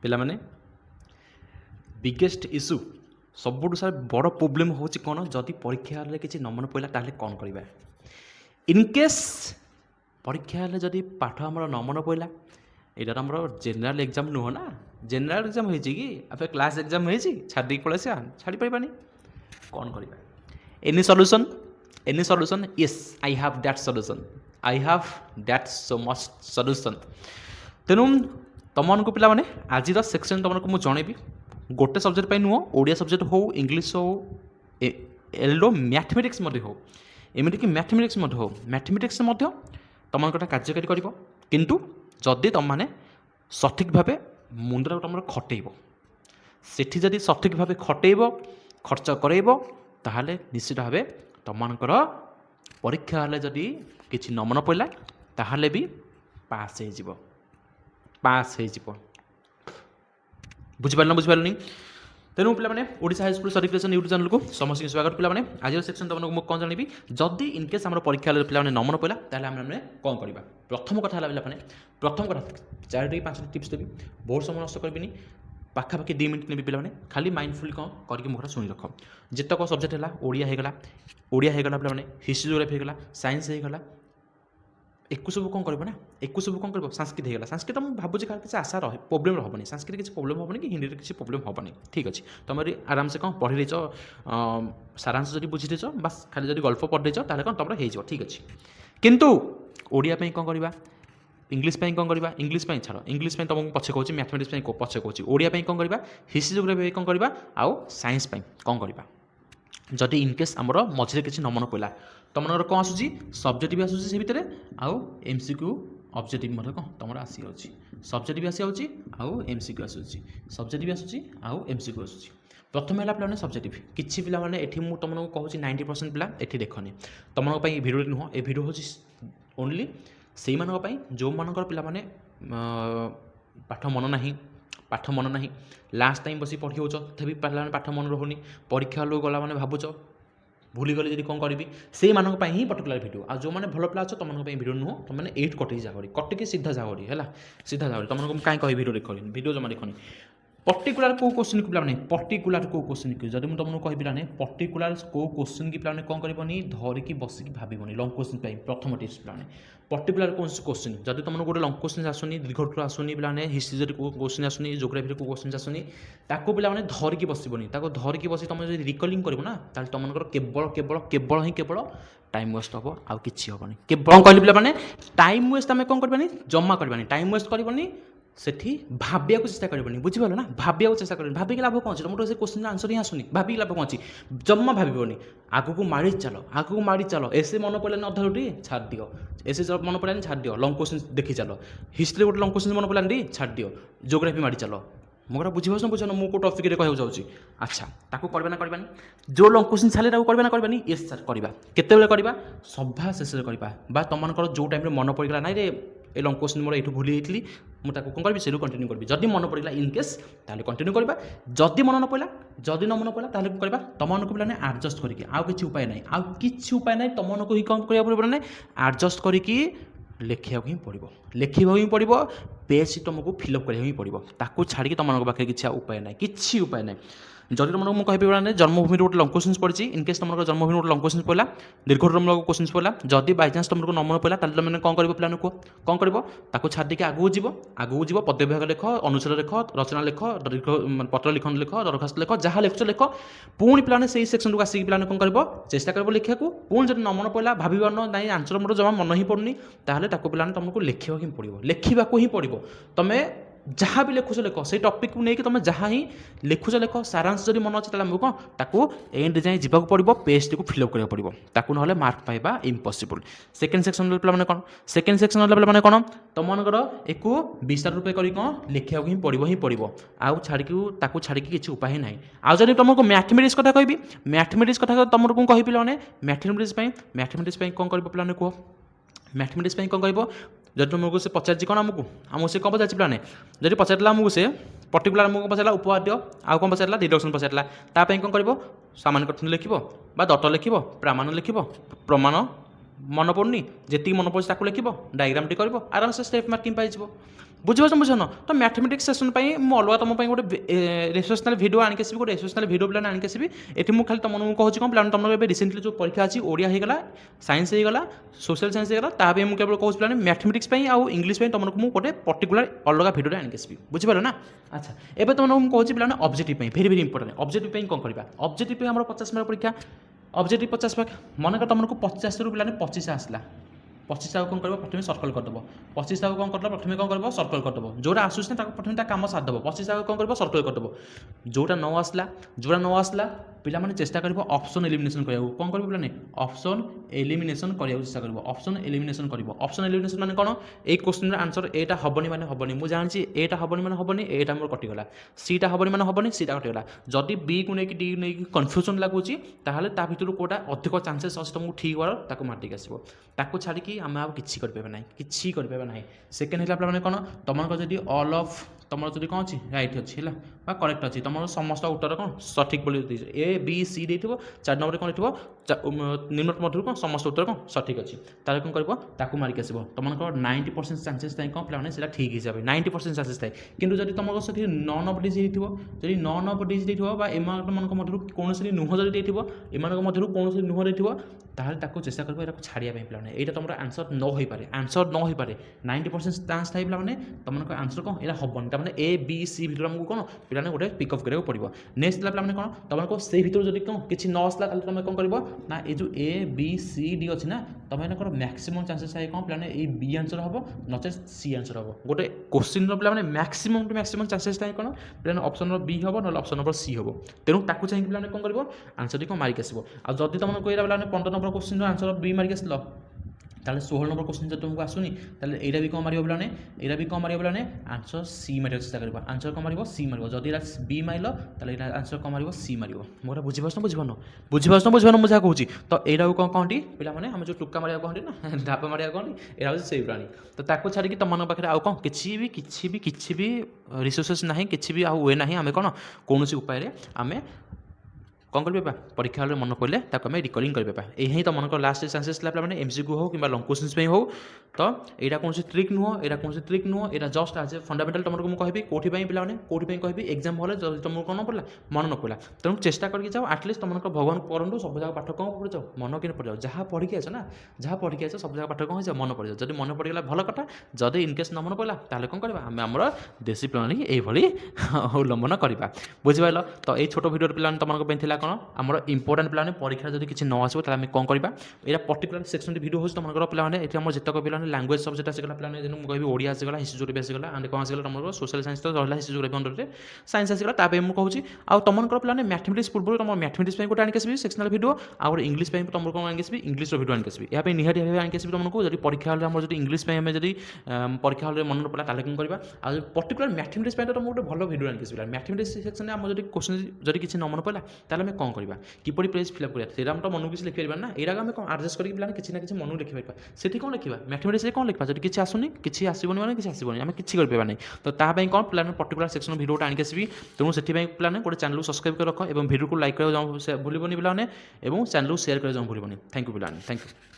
ପିଲାମାନେ biggest issue ସବୁଠୁ sir ବଡ଼ ପ୍ରୋବ୍ଲେମ୍ ହେଉଛି କ'ଣ, ଯଦି ପରୀକ୍ଷା ହଲରେ କିଛି ନ ମନେ ପଡ଼ିଲା ତାହେଲେ କ'ଣ କରିବା। ଇନକେସ୍ ପରୀକ୍ଷା ହେଲେ ଯଦି ପାଠ ଆମର ନ ମନେ ପଡ଼ିଲା, ଏଇଟା ଆମର ଜେନେରାଲ ଏକ୍ଜାମ୍ ନୁହଁ ନା, ଜେନେରାଲ ଏକ୍ଜାମ୍ ହେଇଛି କି ଏବେ କ୍ଲାସ୍ ଏକ୍ଜାମ୍ ହେଇଛି ଛାଡ଼ି ଦେଇକି ପଳେଇ ଆସିବା, ଛାଡ଼ି ପାରିବାନି, କ'ଣ କରିବା। Any solution Yes I have that solution, I have that so much solution. ତେଣୁ ତୁମମାନଙ୍କୁ ପିଲାମାନେ ଆଜିର ସେକ୍ସନ୍ ତୁମମାନଙ୍କୁ ମୁଁ ଜଣେଇବି, ଗୋଟେ ସବଜେକ୍ଟ ପାଇଁ ନୁହଁ, ଓଡ଼ିଆ ସବଜେକ୍ଟ ହେଉ, ଇଂଲିଶ ହେଉ, ଏଲ୍ଡୋ ମ୍ୟାଥମେଟିକ୍ସ ମଧ୍ୟ ହେଉ, ଏମିତିକି ମ୍ୟାଥମେଟିକ୍ସ ମଧ୍ୟ ହେଉ, ମ୍ୟାଥମେଟିକ୍ସ ମଧ୍ୟ ତୁମମାନଙ୍କଟା କାର୍ଯ୍ୟକାରୀ କରିବ। କିନ୍ତୁ ଯଦି ତୁମମାନେ ସଠିକ୍ ଭାବେ ମୁଣ୍ଡରେ ତୁମର ଖଟେଇବ, ସେଠି ଯଦି ସଠିକ୍ ଭାବେ ଖଟେଇବ, ଖର୍ଚ୍ଚ କରେଇବ, ତାହେଲେ ନିଶ୍ଚିତ ଭାବେ ତୁମମାନଙ୍କର ପରୀକ୍ଷା ହେଲେ ଯଦି କିଛି ନ ମନେ ପଡ଼ିଲା ତାହେଲେ ବି ପାସ୍ ହେଇଯିବ। ବୁଝିପାରିଲନି। ତେଣୁ ପିଲାମାନେ ଓଡ଼ିଶା ହାଇସ୍କୁଲ ସର୍ଟିଫିକେସନ୍ ୟୁଟ୍ୟୁବ୍ ଚ୍ୟାନେଲକୁ ସମସ୍ତଙ୍କୁ ସ୍ୱାଗତ। ପିଲାମାନେ ଆଜିର ସେକ୍ସନ୍ ତୁମମାନଙ୍କୁ ମୁଁ କ'ଣ ଜାଣିବି, ଯଦି ଇନକେସ୍ ଆମର ପରୀକ୍ଷା ହେଲେ ପିଲାମାନେ ନ ମନେ ପଡ଼ିଲା ତାହେଲେ ଆମେ କ'ଣ କରିବା। ପ୍ରଥମ କଥା ହେଲା ପିଲାମାନେ, ପ୍ରଥମ କଥା 4ଟି 5ଟି ଟିପ୍ସ ଦେବି, ବହୁତ ସମୟ ନଷ୍ଟ କରିବିନି, ପାଖାପାଖି 2 ମିନିଟ୍ ନେବି। ପିଲାମାନେ ଖାଲି ମାଇଣ୍ଡଫୁଲି କ'ଣ କରିକି ମୋ କଥା ଶୁଣି ରଖ। ଯେତେକ ସବଜେକ୍ଟ ହେଲା, ଓଡ଼ିଆ ହେଇଗଲା ପିଲାମାନେ, ହିଷ୍ଟ୍ରି ଜୋଗ୍ରାଫି ହେଇଗଲା, ସାଇନ୍ସ ହେଇଗଲା, ଏକୁ ସବୁ କ'ଣ କରିବ ନା, ସାଂସ୍କୃତ ହେଇଗଲା। ସାଂସ୍କୃତ ମୁଁ ଭାବୁଛି କାହାର କିଛି ଆଶା ପ୍ରୋବ୍ଲେମ୍ ହେବନି, ସାଂସ୍କୃତ କିଛି ପ୍ରୋବ୍ଲେମ୍ ହେବନି କି ହିନ୍ଦୀରେ କିଛି ପ୍ରୋବ୍ଲେମ୍ ହେବନି, ଠିକ୍ ଅଛି। ତୁମେ ଆରାମସେ କ'ଣ ପଢ଼ି ଦେଇଛ, ସାରାଂଶ ଯଦି ବୁଝି ଦେଇଛ, ବାସ୍ ଖାଲି ଯଦି ଗଳ୍ପ ପଢ଼ି ଦେଇଛ ତାହେଲେ କ'ଣ ତୁମର ହେଇଯିବ, ଠିକ୍ ଅଛି। କିନ୍ତୁ ଓଡ଼ିଆ ପାଇଁ କ'ଣ କରିବା, ଇଂଲିଶ ପାଇଁ କ'ଣ କରିବା, ଇଂଲିଶ ପାଇଁ ଛାଡ଼, ଇଂଲିଶ ପାଇଁ ତୁମକୁ ପଛେ କହୁଛି, ମ୍ୟାଥମେଟିକ୍ସ ପାଇଁ ପଛେ କହୁଛି, ଓଡ଼ିଆ ପାଇଁ କ'ଣ କରିବା, ହିଷ୍ଟ୍ରି ଜୋଗ୍ରାଫି ପାଇଁ କ'ଣ କରିବା, ଆଉ ସାଇନ୍ସ ପାଇଁ କ'ଣ କରିବା। ଯଦି ଇନକେସ୍ ଆମର ମଝିରେ କିଛି ନ ମନେ ପଡ଼ିଲା, ତୁମମାନଙ୍କର କ'ଣ ଆସୁଛି, ସବଜେକ୍ଟ ବି ଆସୁଛି ସେ ଭିତରେ, ଆଉ MCQ ଅବଜେକ୍ଟିଭ୍ ମଧ୍ୟ କ'ଣ ତୁମର ଆସିଯାଉଛି, ସବଜେକ୍ଟ ବି ଆସିଯାଉଛି ଆଉ MCQ ଆସୁଛି, ସବଜେକ୍ଟ ବି ଆସୁଛି ଆଉ MCQ ଆସୁଛି। ପ୍ରଥମେ ହେଲା ପିଲାମାନେ ସବଜେକ୍ଟିଭ୍। କିଛି ପିଲାମାନେ ଏଠି ମୁଁ ତୁମମାନଙ୍କୁ କହୁଛି 90% ପିଲା ଏଠି ଦେଖନି, ତୁମମାନଙ୍କ ପାଇଁ ଏ ଭିଡ଼ିଓଟି ନୁହଁ, ଏ ଭିଡ଼ିଓ ହେଉଛି ଓନ୍ଲି ସେଇମାନଙ୍କ ପାଇଁ ଯେଉଁମାନଙ୍କର ପିଲାମାନେ ପାଠ ମନ ନାହିଁ, ଲାଷ୍ଟ ଟାଇମ୍ ବସି ପଢ଼ି ହେଉଛ, ତଥାପି ପିଲାମାନେ ପାଠ ମନେ ରହୁନି, ପରୀକ୍ଷା ହଲକୁ ଗଲା ମାନେ ଭାବୁଛ ଭୁଲିଗଲି ଯଦି କ'ଣ କରିବି, ସେଇମାନଙ୍କ ପାଇଁ ହିଁ ପର୍ଟିକୁଲାର ଭିଡ଼ିଓ। ଆଉ ଯେଉଁମାନେ ଭଲ ପିଲା ଅଛ ତୁମମାନଙ୍କ ପାଇଁ ଭିଡ଼ିଓ ନୁହଁ, ତୁମମାନେ ଏଇଠୁ କଟିକି ସିଧା ଯାଓରି ହେଲା, ସିଧା ଯାଓରି। ତୁମମାନଙ୍କୁ ମୁଁ କାହିଁ କହିବି ଭିଡ଼ିଓ ଦେଖନି, ଭିଡ଼ିଓ ଜମା ଦେଖନି। पर्टिकुलर को क्वेश्चन को पिलाने पर्टिकुलर को क्वेश्चन की जब तुमको कह पिलाने पर्टिकुलर को क्वेश्चन की पिलाने कौन करबनी धरिकी बसिक भाबनी लंग क्वेश्चन प्रथम टिप्स पिलाने पर्टिकुलर क्वेश्चन जब तुमको गोटे लंग क्वेश्चन आसुनी दीर्घ आसुनी पिलाने हिस्ट्री क्वेश्चन आसुनी जोग्राफी को क्वेश्चन आसुनी ताको पिलाने धरिकी बसबनी धरिकी बसी तुम जो रिकलिंग कर ना तुम केवल केवल केवल ही केवल टाइम वेस्ट हम आउ कि हेनी केवल कहली पे टाइम वेस्ट आम कौन करवानी जमा करवानी टाइम वेस्ट करनी सेठी भाविया को चेष्टा करनी बुझीपार ना भाविया को चेष्टा करनी भाविक लाभ कौन तुम से क्वेश्चन आंसर ही आसुनी भाविक लाभ कौन जमा भावनी आगू माड़ी चलो ऐसे मन पड़ानी अधा रुटी छाड़ दियो ऐसे मन पड़ानी छाड़ दियो लंग क्वेश्चन देखी चलो हिस्ट्री गोटे लंग क्वेश्चन मन पड़ानी छाड़ दियो जोग्राफी माड़ी चलो मोर बुझे बुझे ना मुझे टपिक कहूँ जाऊँगी अच्छा ताको करबा ना करबानी जो लंग क्वेश्चन छाड़े करबा ना करबानी ये सर करवा केते करवा सभा शेष करवा तुम जो टाइम मन पड़गला ना रे ए लंग क्वेश्चन मोर ये भूली जाइली मुझे कौन करी से कंटिन्यू करी जदि मन पड़ा इनकेस ताले कंटिन्यू करवा जदि मन न पड़ा जदि न मन पड़ा ताले करवा तुमको पे आडजस्ट करके आउ किसी उपाय ना आउ किसी उपाय ना तुमको ही कौन करा पड़े आडजस्ट करके लिखा ही पड़ो पेज तुमको फिलअप करा ही पड़ो ताकू छाड़ी तुम पाखे किसी उपाय ना किसी उपाय ना जदि तुमको मुझे कह जन्मभूमि गोटे लंग क्वेश्चन पड़ी इनकेस तुम जन्मभूमि गोटे लंग क्वेश्चन पड़ा दीर्घतमूलक क्वेश्चन पड़ा जदि बाईचान्स तुमको न मन पड़ा तुमने कौन कर प्लान कह कौन कर छाड़ी आगू जीव पद्य विभाग लेख अनुच्छेद लेख रचना लेख पत्र लिखन लेख दरखास्त लेख जहाँ लिखुच लेख पुणी पिलाने से सेक्शन को आसिक पिलाने कौन कर चेष्टा कर लिखा पुणी जब न मन पड़ा भाव ना आंसर मोर जमा मन ही पड़नी पिलाने तुमको लिखा ही पड़ो लिखा ही पड़ो तुम्हें जहाँ भी लिखुच लेख से टपिक को लेकिन तुम जहाँ ही लिखुच लेख सारांश जब मन अच्छे आमको कौन ताकू एंड जाए जावाक पड़ो पेज टी फिलअप करा पड़ो ताकू ना मार्क पाइबा इम्पॉसिबल सेकेंड सेक्शन पे कौन सेकेंड सेक्शन पे कौन तुमर एक विस्तार रूपे कर लिखा ही पड़ो आउ छाड़ी किसी उपाय ना आज जब तुमको मैथमेटिक्स कथा कहि मैथमेटिक्स कथा तुमको कह पे मैथमेटिक्स कौन कर पे कह मैथमेटिक्स कौन कह जब तुमको से पचार कौन आमको से कौन पचार प्लाने जब पचारा आमको से पर्टिकुलर आमको पचारा उपहार दियो आउ कौन पचारा डिडक्शन पचारा तापाई कौन कर सामान्य कथन लिख दत्त लिख प्रामाण लिख प्रमाण मन पड़नी जी मन पड़े लिख डायग्राम टी कर आराम से स्टेप मार्किंग पाई बुझिपार बुझन तो मैथमेटिक्स सेक्शन मु अलग तुम गोटे रेसोनाल भिडियो आनिक आसबि गोटे रेसोनाल भिडियो प्लान आनिक आसबि ये मुझे खाली तुमको कहूँ कौन प्लान तुम रिसेंटली जो परीक्षा अच्छी ओडिया होगा साइंस होगा सोशल साइंस होगा ताकि मुझे केवल कहूँ प्लान मैथमेटिक्स आउ इंग्लिश तुमको मुझे गोटे पर्टिकुलर अलग भिडियो आनिक आसबि बुझिपार ना। अच्छा एवं तुमको कहूँ प्लान ऑब्जेक्टिव भेरी भेरी इंपोर्टेंट ऑब्जेक्टिव कौन करवा ऑब्जेक्टिव आम 50 मार्क परीक्षा ऑब्जेक्टिव 50 मार्क मन तुमको 50 रु प्लान 25 आसला 25 कौन कर प्रथम सर्कल करदेव 25 कौन कर प्रथम कौन कर सर्कल करदेव जोटा आसूस प्रथम कम सारिदेव 25 कौन कर सर्कल करदेव जोटा न आसला पिला माने चेष्टा कर ऑप्शन एलिमिनेशन करा कौन कर पे ऑप्शन एलिमिनेशन करा चेष्टा कर ऑप्शन एलिमिनेशन कर ऑप्शन एलिमिनेशन माने कौन ए क्वेश्चन आंसर एटा हबनी माने हबनी मुझे जानी एटा हबनी माने हबनी एटा मोर कटिगला सीटा हबनी माने हबनी सीटा कटिगला जदि बी को नहीं डी नहीं कन्फ्यूजन लगुच ताहले ता भितर कोटा अधिक चांसेस अच्छे तुमको ठीक कर ताको मार्टिक आसो ताको छाड़ी आम आ किसी कर ना सेकेंड है पे कौन तुम जब ऑल ऑफ तुम जो कौन अच्छी रईट अच्छी है करेक्ट अच्छी तुम समस्त उत्तर कौन सठिक बोली A B C they 4 number कौन निम्न मध्य कौन समस्त उत्तर कौन सठिक अच्छी तार कौन कर मारिक आस तुम 90% चांसेस थाए कौन पे ठीक हिसाब से 90% चांसेस थाए कि जब तुम से नन अफ डिजिट जब नन अफ डिजिट एम मध्य कौन नुह जब एम मध्य कौन नुह दे ताकि चेष्टा कर छाड़िया पे यहाँ तुम आंसर न हो पारे आंसर न हो पारे 90% चांस थाई पे तुम आंसर कौन यहाँ हेन तमें ए बी सी भितर आमको कौन पे गोटे पिकअप करा पड़ो नेक्स्ट पे कौन तुमको से भितर जब कौन किसी न आसला तुम कौन कर ना ये जो ए बी सी डी अच्छी ना तुम कौन मैक्सिमम चांसेस थाए कौन पे ए बी आंसर हम नचे सी आंसर हम गोटे क्वेश्चन पे मैक्सिमम टू मैक्सिमम चांसेस थाए कौन पे ऑप्शन नंबर बी हम ना ऑप्शन नंबर सी हम तेणु ताकू चाहिए पे कौन कर आंसर टी मारिक आसो आदि तुमको ये पे 15 नंबर क्वेश्चन आंसर बी मारिक आसल ताले 16 नंबर क्वेश्चन जब तुमको आसुनी ताले एटा भी कौन मारियो बोलाने एटा भी कौन मारियो बोलाने आंसर सी मारियो चेष्टा करबा आंसर कौन मारियो सी मारियो जदि एटा बी मारिलो ताले एटा आंसर कौन मारियो सी मारियो मोरा बुझिपास मुझे कहूँ तो एटा कौन कहती पिला माने हम जो टुक्का मारिया कहती ना ढापा मारिया कहती एटा हूँ से प्राणी तो ताको छाड़ी तुम पाखे आउ कौन किसी भी रिसोर्सेस ना किसी भी आउ वे ना आम कौन कौन उपाय आम कौन करवा परीक्षा हल मन पड़े आम रिकॉर्डिंग करवा यही तुम मन लास्ट चांसेस पे एमसीक्यू हो कि लंग क्वेश्चन हो तो यहाँ कौन ट्रिक नुह यहाँ कौन ट्रिक नुह यहाँ जस्ट आज फंडामेंटल तुमको मुझे कहि कौटी पे कहि एग्जाम हल तुमको कौन न पड़ा मन न पड़ा तेणु चेष्टा करके जाओ आटलिस्ट तुम भगवान पढ़ू सब जगह पाठ कौन पड़ जाओ मन कि पड़ जाओ जहाँ पढ़ी आस ना जहाँ पढ़ी आस सब जगह पाठ कौन हो मन पड़ जाओ जब मन पड़गला भल कथा जदि इनकेस न मन पड़ा ताले कौन करवा आम आम देशी प्रणाली यही अवलंबन करवा बुझिपाल तो ये छोट भिडियो पे तुमको थी कौन आम इंपोर्टाट पे परीक्षा जब किसी न आसो आम कौन करवा यहाँ पर्टिकुलर सेक्शन भिडियो हो तुम पे ये जितक पे लैंग्वेज सब्जेक्ट आसगला पे मुझे ओडिया आसगला हिस्ट्री जोग्राफी आसगला एंड कौन आसगला तुम सोशल साइंस तो रहा हिस्ट्री जोग्राफी अंडर साइंस आसगला ताप मुझे कहूँ आउ तुम पे मैथमेटिक्स पूर्व तुम मैथमेटिक्स गोटे आनिक आसबि सेक्शनल भिडियो आउ इंग्लिश तुम कौन आनिक आसबि इंग्लिश भिडियो आनिक आसबि यहाँ निहाती भाव आनिक आसबि तुमको जब परीक्षा हल आम जो इंग्लिश आम जब परीक्षा हल मन पड़ा ताले कौन करवा आ पर्टिकुलर मैथमेटिक्स तो तुम गोटे भल भिडियो आनिक आसबि मैथमेटिक्स सेक्शन में आम जो क्वेश्चन जब किसी न मन पड़ा ताले आम कौन करवा किपरि पेज फिलअप करा से तो मन किसी लिखिपार ना यहाँ आम कौन आडजस्ट करके पे किसी ना किसी मन लिखिपार से कौन लिखा मैथमेटिक्स कौन लिखा जब किसी आसुनी किसी आसबनी मैंने किसी आसबनी आम किसी कर तो तापाई कौन पे पर्टिकुलर सेक्शन भिडियो आनिक आसबि तेणु से पे गोटे चैनल सब्सक्राइब कर रख और भिडियो को लाइक कर भूलनी पे चैनल को शेयर कर भूलनी थैंक यू पे थैंक यू।